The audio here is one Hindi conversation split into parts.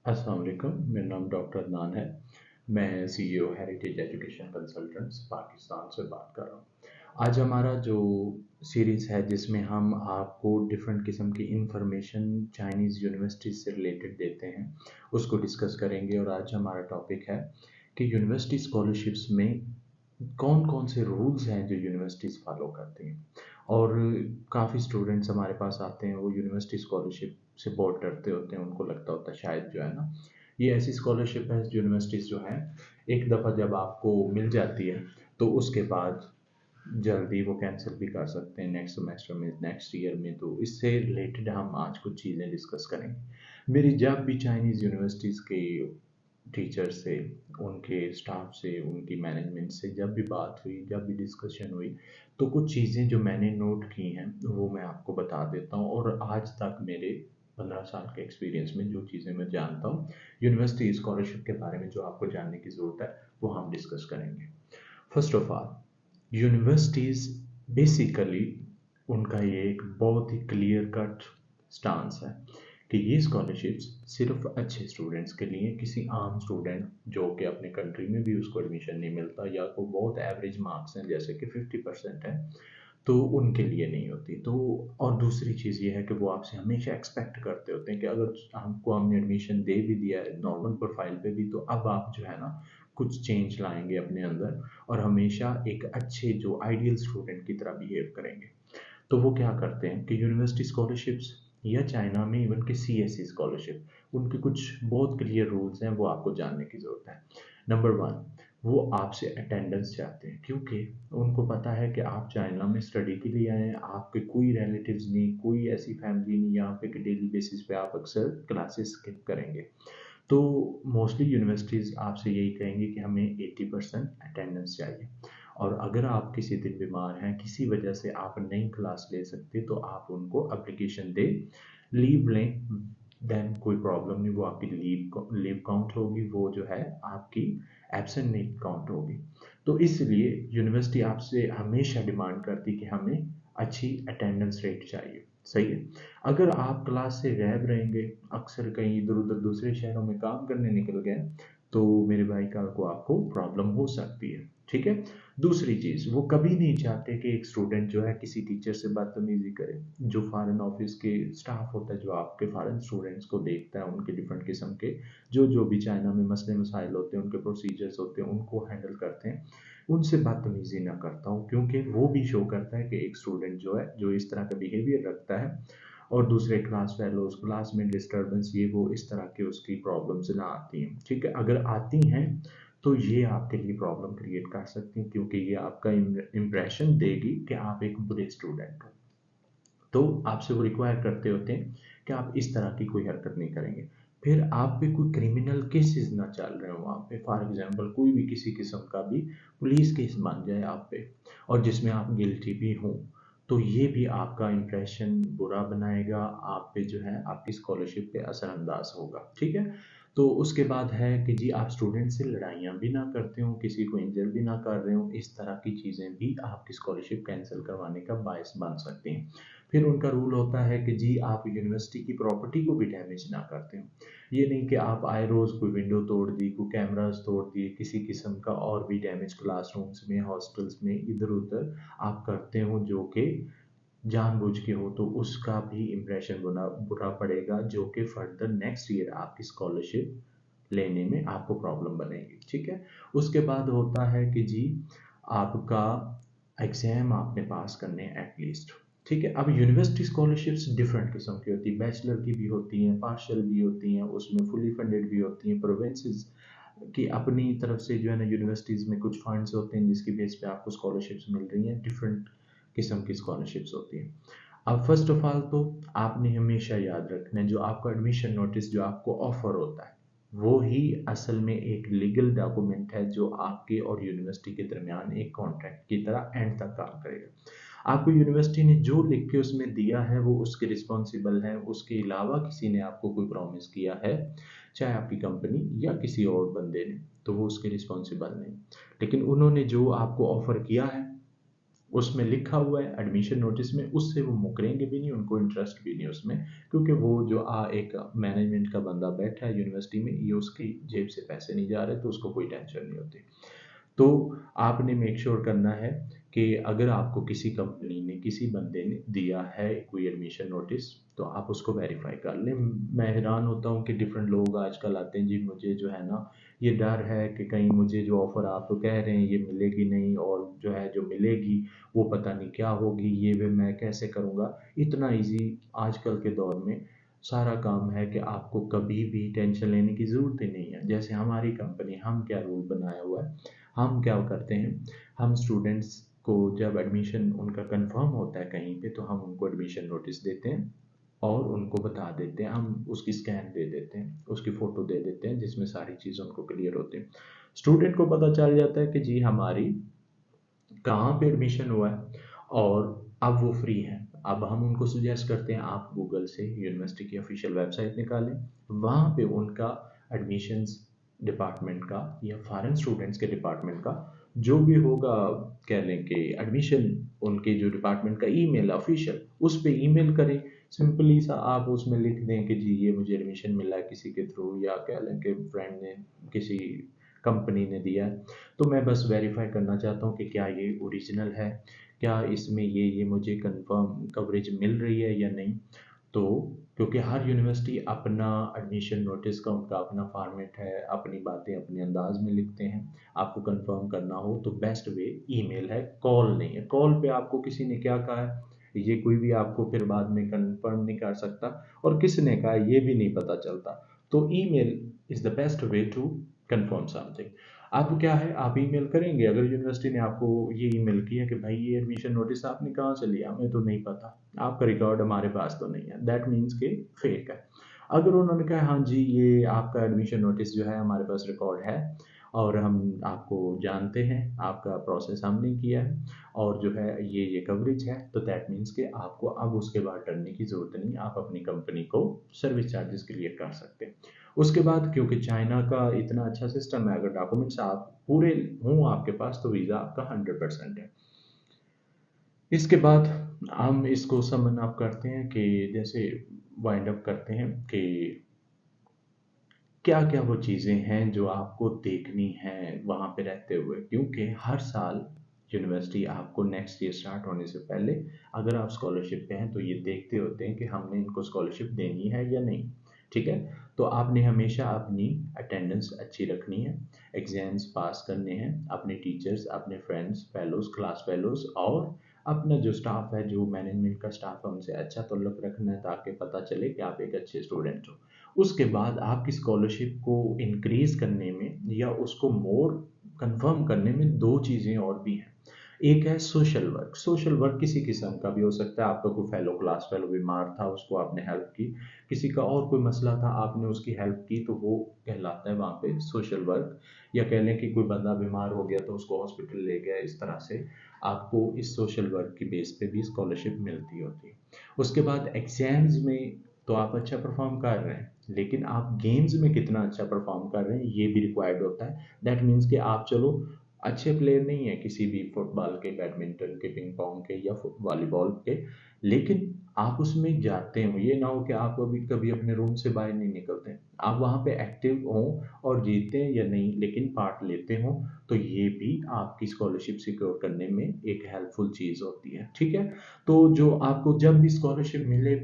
अस्सलाम वालेकुम। मेरा नाम डॉक्टर अदनान है। मैं CEO heritage education consultants Pakistan से बात कर रहा हूँ। आज हमारा जो सीरीज़ है जिसमें हम आपको डिफरेंट किस्म की इंफॉर्मेशन चाइनीज़ यूनिवर्सिटीज़ से रिलेटेड देते हैं, उसको डिस्कस करेंगे। और आज हमारा टॉपिक है कि यूनिवर्सिटी स्कॉलरशिप्स में कौन कौन से रूल्स हैं जो यूनिवर्सिटीज़ फॉलो करती हैं। और काफ़ी स्टूडेंट्स हमारे पास आते हैं, वो यूनिवर्सिटी स्कॉलरशिप से बहुत डरते होते हैं। उनको लगता होता है शायद जो है ना, ये ऐसी स्कॉलरशिप है यूनिवर्सिटीज़ जो है एक दफ़ा जब आपको मिल जाती है तो उसके बाद जल्दी वो कैंसिल भी कर सकते हैं नेक्स्ट सेमेस्टर में, नेक्स्ट ईयर में। तो इससे रिलेटेड हम आज कुछ चीज़ें डिस्कस करेंगे। मेरी जब भी चाइनीज़ यूनिवर्सिटीज़ के टीचर से, उनके स्टाफ से, उनकी मैनेजमेंट से जब भी बात हुई, जब भी डिस्कशन हुई, तो कुछ चीज़ें जो मैंने नोट की हैं वो मैं आपको बता देता हूँ। और आज तक मेरे 15 साल के एक्सपीरियंस में जो चीज़ें मैं जानता हूँ यूनिवर्सिटी स्कॉलरशिप के बारे में, जो आपको जानने की ज़रूरत है, वो हम डिस्कस करेंगे। First of all, universities basically उनका ये एक बहुत ही क्लियर कट स्टांस है कि ये स्कॉलरशिप्स सिर्फ अच्छे स्टूडेंट्स के लिए, किसी आम स्टूडेंट जो कि अपने कंट्री में भी उसको एडमिशन नहीं मिलता या को बहुत एवरेज मार्क्स हैं जैसे कि 50% है, तो उनके लिए नहीं होती। तो और दूसरी चीज़ ये है कि वो आपसे हमेशा एक्सपेक्ट करते होते हैं कि अगर हमको हमने एडमिशन दे भी दिया है नॉर्मल प्रोफाइल पे भी, तो अब आप जो है ना कुछ चेंज लाएंगे अपने अंदर और हमेशा एक अच्छे जो आइडियल स्टूडेंट की तरह बिहेव करेंगे। तो वो क्या करते हैं कि यूनिवर्सिटी स्कॉलरशिप्स या चाइना में इवन के सीएससी स्कॉलरशिप, उनके कुछ बहुत क्लियर रूल्स हैं, वो आपको जानने की ज़रूरत है। नंबर वन, वो आपसे अटेंडेंस चाहते हैं क्योंकि उनको पता है कि आप चाइना में स्टडी के लिए आए हैं, आपके कोई रिलेटिव्स नहीं, कोई ऐसी फैमिली नहीं यहाँ पे कि डेली बेसिस पे आप अक्सर क्लासेस स्किप करेंगे। तो मोस्टली यूनिवर्सिटीज़ आपसे यही कहेंगी कि हमें 80% अटेंडेंस चाहिए। और अगर आप किसी दिन बीमार हैं, किसी वजह से आप नहीं क्लास ले सकते, तो आप उनको एप्लीकेशन दें, लीव लें, देन कोई प्रॉब्लम नहीं, वो आपकी लीव काउंट होगी, वो जो है आपकी एब्सेंट नहीं काउंट होगी। तो इसलिए यूनिवर्सिटी आपसे हमेशा डिमांड करती कि हमें अच्छी अटेंडेंस रेट चाहिए। सही है। अगर आप क्लास से गायब रहेंगे, अक्सर कहीं इधर उधर दूसरे शहरों में काम करने निकल गए, तो मेरे भाई कल को आपको प्रॉब्लम हो सकती है। ठीक है। दूसरी चीज़, वो कभी नहीं चाहते कि एक स्टूडेंट जो है किसी टीचर से बदतमीजी करे। जो फॉरेन ऑफिस के स्टाफ होता है, जो आपके फॉरेन स्टूडेंट्स को देखता है, उनके डिफरेंट किस्म के जो भी चाइना में मसले मसाइल होते हैं, उनके प्रोसीजर्स होते हैं, उनको हैंडल करते हैं, उनसे बदतमीजी ना करता हूँ, क्योंकि वो भी शो करता है कि एक स्टूडेंट जो है जो इस तरह का बिहेवियर रखता है और दूसरे क्लास फेलोज, क्लास में डिस्टर्बेंस, ये वो इस तरह की उसकी प्रॉब्लम्स ना आती हैं। ठीक है। अगर आती हैं तो ये आपके लिए प्रॉब्लम क्रिएट कर सकती हैं, क्योंकि ये आपका इम्प्रेशन देगी कि आप एक बुरे स्टूडेंट हो। तो आपसे वो रिक्वायर करते होते हैं कि आप इस तरह की कोई हरकत नहीं करेंगे। फिर आप पे कोई क्रिमिनल केसेस ना चल रहे हो वहाँ पे, फॉर एग्जांपल कोई भी किसी किस्म का भी पुलिस केस बन जाए आप पे और जिसमें आप गिल्टी भी हों, तो ये भी आपका इम्प्रेशन बुरा बनाएगा, आप पे जो है आपकी स्कॉलरशिप पे असरअंदाज होगा। ठीक है। तो उसके बाद है कि जी आप स्टूडेंट से लड़ाइयाँ भी ना करते हो, किसी को इंजर भी ना कर रहे हो, इस तरह की चीज़ें भी आपकी स्कॉलरशिप कैंसिल करवाने का बायस बन सकती हैं। फिर उनका रूल होता है कि जी आप यूनिवर्सिटी की प्रॉपर्टी को भी डैमेज ना करते हो। ये नहीं कि आप आए रोज़ कोई विंडो तोड़ दी, कोई कैमरास तोड़ दिए, किसी किस्म का और भी डैमेज क्लासरूम्स में, हॉस्टल्स में इधर उधर आप करते हो जो कि जानबूझ के हो, तो उसका भी इम्प्रेशन बुरा बुरा पड़ेगा, जो कि फर्दर नेक्स्ट ईयर आपकी स्कॉलरशिप लेने में आपको प्रॉब्लम बनेगी। ठीक है। उसके बाद होता है कि जी आपका एग्ज़ाम आपने पास करने हैं एटलीस्ट। ठीक है। अब यूनिवर्सिटी स्कॉलरशिप्स डिफरेंट किस्म की होती है, बैचलर की भी होती हैं, पार्शियल भी होती हैं, उसमें फुली फंडेड भी होती हैं, प्रोविंसेस की अपनी तरफ से जो है ना यूनिवर्सिटीज़ में कुछ फंड्स होते हैं जिसकी बेस पे आपको स्कॉलरशिप्स मिल रही हैं, डिफरेंट किस्म की स्कॉलरशिप्स होती हैं। अब फर्स्ट ऑफ ऑल तो आपने हमेशा याद रखना है, जो आपका एडमिशन नोटिस जो आपको ऑफर होता है, वो ही असल में एक लीगल डॉक्यूमेंट है जो आपके और यूनिवर्सिटी के दरमियान एक कॉन्ट्रैक्ट की तरह एंड तक काम करेगा। आपको यूनिवर्सिटी ने जो लिख के उसमें दिया है वो उसके रिस्पॉन्सिबल है, उसके अलावा किसी ने आपको कोई प्रॉमिस किया है, चाहे आपकी कंपनी या किसी और बंदे ने, तो वो उसके रिस्पॉन्सिबल नहीं। लेकिन उन्होंने जो आपको ऑफर किया है उसमें लिखा हुआ है एडमिशन नोटिस में, उससे वो मुकरेंगे भी नहीं, उनको इंटरेस्ट भी नहीं उसमें, क्योंकि वो जो एक मैनेजमेंट का बंदा बैठा है यूनिवर्सिटी में, ये उसकी जेब से पैसे नहीं जा रहे, तो उसको कोई टेंशन नहीं होती। तो आपने मेक श्योर करना है कि अगर आपको किसी कंपनी ने, किसी बंदे ने दिया है कोई एडमिशन नोटिस, तो आप उसको वेरीफाई कर लें। मैं हैरान होता हूँ कि डिफरेंट लोग आजकल आते हैं जी, मुझे जो है ना ये डर है कि कहीं मुझे जो ऑफ़र आप तो कह रहे हैं ये मिलेगी नहीं, और जो है जो मिलेगी वो पता नहीं क्या होगी, ये भी मैं कैसे करूँगा। इतना ईजी आजकल के दौर में सारा काम है कि आपको कभी भी टेंशन लेने की ज़रूरत ही नहीं है। जैसे हमारी कंपनी, हम क्या रूल बनाया हुआ है, हम क्या करते हैं, हम स्टूडेंट्स को जब एडमिशन उनका कंफर्म होता है कहीं पे, तो हम उनको एडमिशन नोटिस देते हैं और उनको बता देते हैं, हम उसकी स्कैन दे देते हैं, उसकी फ़ोटो दे देते हैं, जिसमें सारी चीज़ उनको क्लियर होती है। स्टूडेंट को पता चल जाता है कि जी हमारी कहाँ पे एडमिशन हुआ है, और अब वो फ्री हैं। अब हम उनको सजेस्ट करते हैं आप गूगल से यूनिवर्सिटी की ऑफिशियल वेबसाइट निकालें, वहाँ पे उनका एडमिशन्स डिपार्टमेंट का या फॉरेन स्टूडेंट्स के डिपार्टमेंट का जो भी होगा, कह लें कि एडमिशन उनके जो डिपार्टमेंट का ईमेल ऑफिशियल, उस पे ईमेल करें। सिंपली सा आप उसमें लिख दें कि जी ये मुझे एडमिशन मिला है किसी के थ्रू, या कह लें कि फ्रेंड ने, किसी कंपनी ने दिया है, तो मैं बस वेरीफाई करना चाहता हूँ कि क्या ये ओरिजिनल है, क्या इसमें ये मुझे कंफर्म कवरेज मिल रही है या नहीं। तो क्योंकि हर यूनिवर्सिटी अपना एडमिशन नोटिस का उनका अपना फॉर्मेट है, अपनी बातें अपने अंदाज में लिखते हैं। आपको कंफर्म करना हो तो बेस्ट वे ईमेल है, कॉल नहीं है। कॉल पे आपको किसी ने क्या कहा है ये कोई भी आपको फिर बाद में कंफर्म नहीं कर सकता, और किसने कहा है ये भी नहीं पता चलता। तो email is the best way to confirm something. आप क्या है, आप ईमेल करेंगे, अगर यूनिवर्सिटी ने आपको ये ईमेल किया कि भाई ये एडमिशन नोटिस आपने कहाँ से लिया, हमें तो नहीं पता, आपका रिकॉर्ड हमारे पास तो नहीं है, दैट मीन्स के फेक है। अगर उन्होंने कहा हाँ जी ये आपका एडमिशन नोटिस जो है हमारे पास रिकॉर्ड है, और हम आपको जानते हैं, आपका प्रोसेस हमने किया है, और जो है ये कवरेज है, तो दैट मीन्स कि आपको अब उसके बाद डरने की ज़रूरत नहीं, आप अपनी कंपनी को सर्विस चार्जेस क्लियर कर सकते हैं। उसके बाद क्योंकि चाइना का इतना अच्छा सिस्टम है, अगर डॉक्यूमेंट्स आप पूरे हों आपके पास, तो वीज़ा आपका 100% है। इसके बाद हम इसको समन अप करते हैं कि जैसे वाइंड अप करते हैं कि क्या क्या वो चीज़ें हैं जो आपको देखनी हैं वहाँ पे रहते हुए, क्योंकि हर साल यूनिवर्सिटी आपको नेक्स्ट ईयर स्टार्ट होने से पहले, अगर आप स्कॉलरशिप पे हैं तो ये देखते होते हैं कि हमने इनको स्कॉलरशिप देनी है या नहीं। ठीक है, तो आपने हमेशा अपनी अटेंडेंस अच्छी रखनी है, एग्जाम्स पास करने हैं, अपने टीचर्स, अपने फ्रेंड्स, फेलोज, क्लास फेलोज, और अपना जो स्टाफ है, जो मैनेजमेंट का स्टाफ है, उनसे अच्छा ताल्लुक रखना है, ताकि पता चले कि आप एक अच्छे स्टूडेंट हो। उसके बाद आपकी स्कॉलरशिप को इंक्रीज़ करने में या उसको मोर कंफर्म करने में दो चीज़ें और भी हैं। एक है सोशल वर्क। सोशल वर्क किसी किस्म का भी हो सकता है, आपका कोई फेलो, क्लास फेलो बीमार था, उसको आपने हेल्प की, किसी का और कोई मसला था, आपने उसकी हेल्प की, तो वो कहलाता है वहाँ पे सोशल वर्क। या कह लें कि कोई बंदा बीमार हो गया तो उसको हॉस्पिटल ले गया, इस तरह से आपको इस सोशल वर्क की बेस पे भी स्कॉलरशिप मिलती होती है। उसके बाद एग्जाम्स में तो आप अच्छा परफॉर्म कर रहे हैं, लेकिन आप गेम्स में कितना अच्छा परफॉर्म कर रहे हैं ये भी रिक्वायर्ड होता है। दैट मीन्स कि आप चलो अच्छे प्लेयर नहीं है किसी भी फुटबॉल के, बैडमिंटन के, पिंग पोंग के या वॉलीबॉल के, लेकिन आप उसमें जाते हो, ये ना हो कि आप अभी कभी अपने रूम से बाहर नहीं निकलते, आप वहाँ पे एक्टिव हों, और जीते या नहीं लेकिन पार्ट लेते हों, तो ये भी आपकी स्कॉलरशिप सिक्योर करने में एक हेल्पफुल चीज़ होती है। ठीक है, तो जो आपको जब भी स्कॉलरशिप मिले,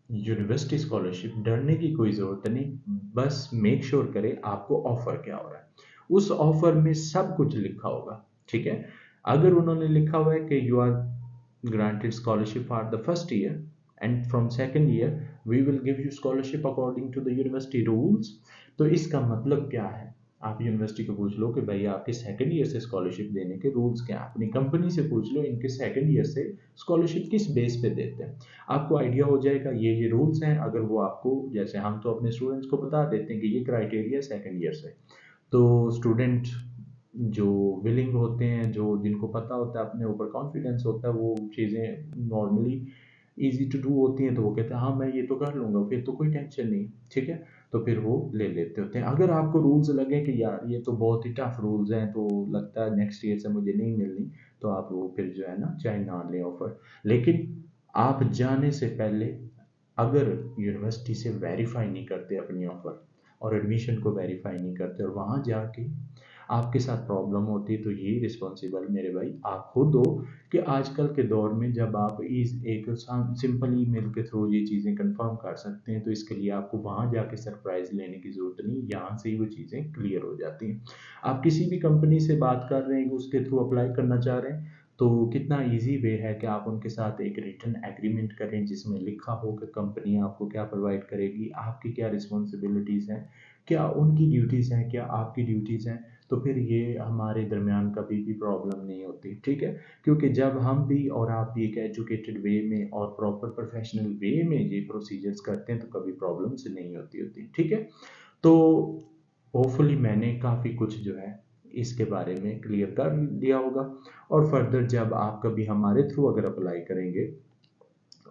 यूनिवर्सिटी स्कॉलरशिप, डरने की कोई ज़रूरत नहीं, बस मेक श्योर करें आपको ऑफ़र क्या हो रहा है। उस ऑफ़र में सब कुछ लिखा होगा, ठीक है? अगर उन्होंने लिखा हुआ है कि you are granted scholarship for the first year and from second year we will give you scholarship according to the university rules, तो इसका मतलब क्या है? आप यूनिवर्सिटी को पूछ लो कि भाई आपके सेकंड ईयर से स्कॉलरशिप देने के रूल्स क्या हैं? अपनी कंपनी से पूछ लो इनके सेकंड ईयर से स्कॉलरशिप किस बेस पे देते हैं? आपको आइडिया हो जाएगा ये रूल्स हैं। अगर वो आपको, जैसे हम तो अपने स्टूडेंट्स को बता देते हैं कि ये क्राइटेरिया सेकंड ईयर से, तो स्टूडेंट जो विलिंग होते हैं, जो जिनको पता होता है, अपने ऊपर कॉन्फिडेंस होता है, वो चीज़ें नॉर्मली ईजी टू डू होती हैं, तो वो कहते हैं हाँ मैं ये तो कर लूँगा, फिर तो कोई टेंशन नहीं। ठीक है, तो फिर वो ले लेते होते हैं। अगर आपको रूल्स लगे कि यार ये तो बहुत ही टफ रूल्स हैं, तो लगता है नेक्स्ट ईयर से मुझे नहीं मिलनी, तो आप वो फिर जो है ना चाहे ना लें ऑफर। लेकिन आप जाने से पहले अगर यूनिवर्सिटी से वेरीफाई नहीं करते अपनी ऑफ़र, और एडमिशन को वेरीफाई नहीं करते, और वहाँ जाके आपके साथ प्रॉब्लम होती है, तो ये रिस्पॉन्सिबल मेरे भाई आप खुद हो। कि आजकल के दौर में जब आप इस एक सिंपल ईमेल के थ्रू ये चीज़ें कंफर्म कर सकते हैं, तो इसके लिए आपको वहाँ जाके सरप्राइज़ लेने की ज़रूरत नहीं, यहाँ से ही वो चीज़ें क्लियर हो जाती हैं। आप किसी भी कंपनी से बात कर रहे हैं, उसके थ्रू अप्लाई करना चाह रहे हैं, तो कितना ईज़ी वे है कि आप उनके साथ एक रिटन एग्रीमेंट करें, जिसमें लिखा हो कि कंपनी आपको क्या प्रोवाइड करेगी, आपकी क्या रिस्पॉन्सिबिलिटीज़ हैं, क्या उनकी ड्यूटीज़ हैं, क्या आपकी ड्यूटीज़ हैं। तो फिर ये हमारे दरमियान कभी भी प्रॉब्लम नहीं होती, ठीक है। क्योंकि जब हम भी और आप भी एक एजुकेटेड वे में और प्रॉपर प्रोफेशनल वे में ये प्रोसीजर्स करते हैं, तो कभी प्रॉब्लम्स नहीं होती, ठीक है। तो होपफुली मैंने काफ़ी कुछ जो है इसके बारे में क्लियर कर दिया होगा। और फर्दर जब आप कभी हमारे थ्रू अगर अप्लाई करेंगे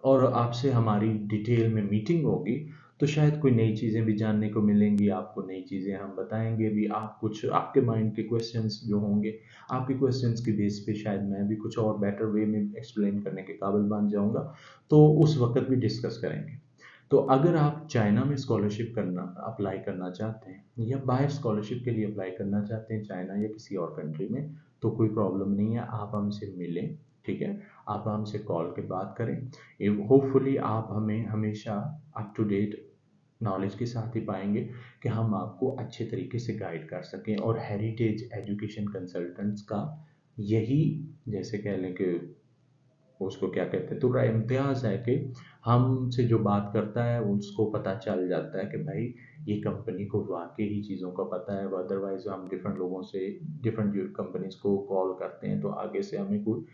और आपसे हमारी डिटेल में मीटिंग होगी, तो शायद कोई नई चीज़ें भी जानने को मिलेंगी, आपको नई चीज़ें हम बताएंगे भी, आप कुछ आपके माइंड के क्वेश्चंस जो होंगे, आपके क्वेश्चंस के बेस पे शायद मैं भी कुछ और बेटर वे में एक्सप्लेन करने के काबिल बन जाऊंगा, तो उस वक्त भी डिस्कस करेंगे। तो अगर आप चाइना में स्कॉलरशिप करना अप्लाई करना चाहते हैं, या बाहर स्कॉलरशिप के लिए अप्लाई करना चाहते हैं चाइना या किसी और कंट्री में, तो कोई प्रॉब्लम नहीं है, आप हमसे मिलें, ठीक है। आप हमसे कॉल के बात करें, होपफुली आप हमें हमेशा अप टू डेट नॉलेज के साथ ही पाएंगे, कि हम आपको अच्छे तरीके से गाइड कर सकें। और हेरिटेज एजुकेशन कंसल्टेंट्स का यही, जैसे कह लें कि उसको क्या कहते हैं, तो इम्तियाज़ है कि हमसे जो बात करता है उसको पता चल जाता है कि भाई ये कंपनी को वाकई ही चीज़ों का पता है। अदरवाइज हम डिफरेंट लोगों से, डिफरेंट कंपनीज को कॉल करते हैं, तो आगे से हमें कोई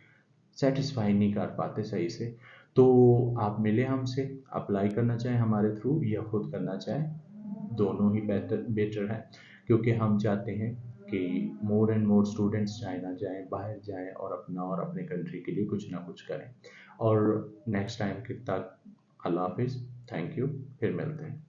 सेटिस्फाई नहीं कर पाते सही से। तो आप मिले हमसे, अप्लाई करना चाहें हमारे थ्रू या खुद करना चाहें, दोनों ही बेटर बेटर है। क्योंकि हम चाहते हैं कि more and more students China जाएं, बाहर जाएं, और अपना और अपने कंट्री के लिए कुछ ना कुछ करें। और नेक्स्ट टाइम के तक अल्लाह हाफिज़, थैंक यू, फिर मिलते हैं।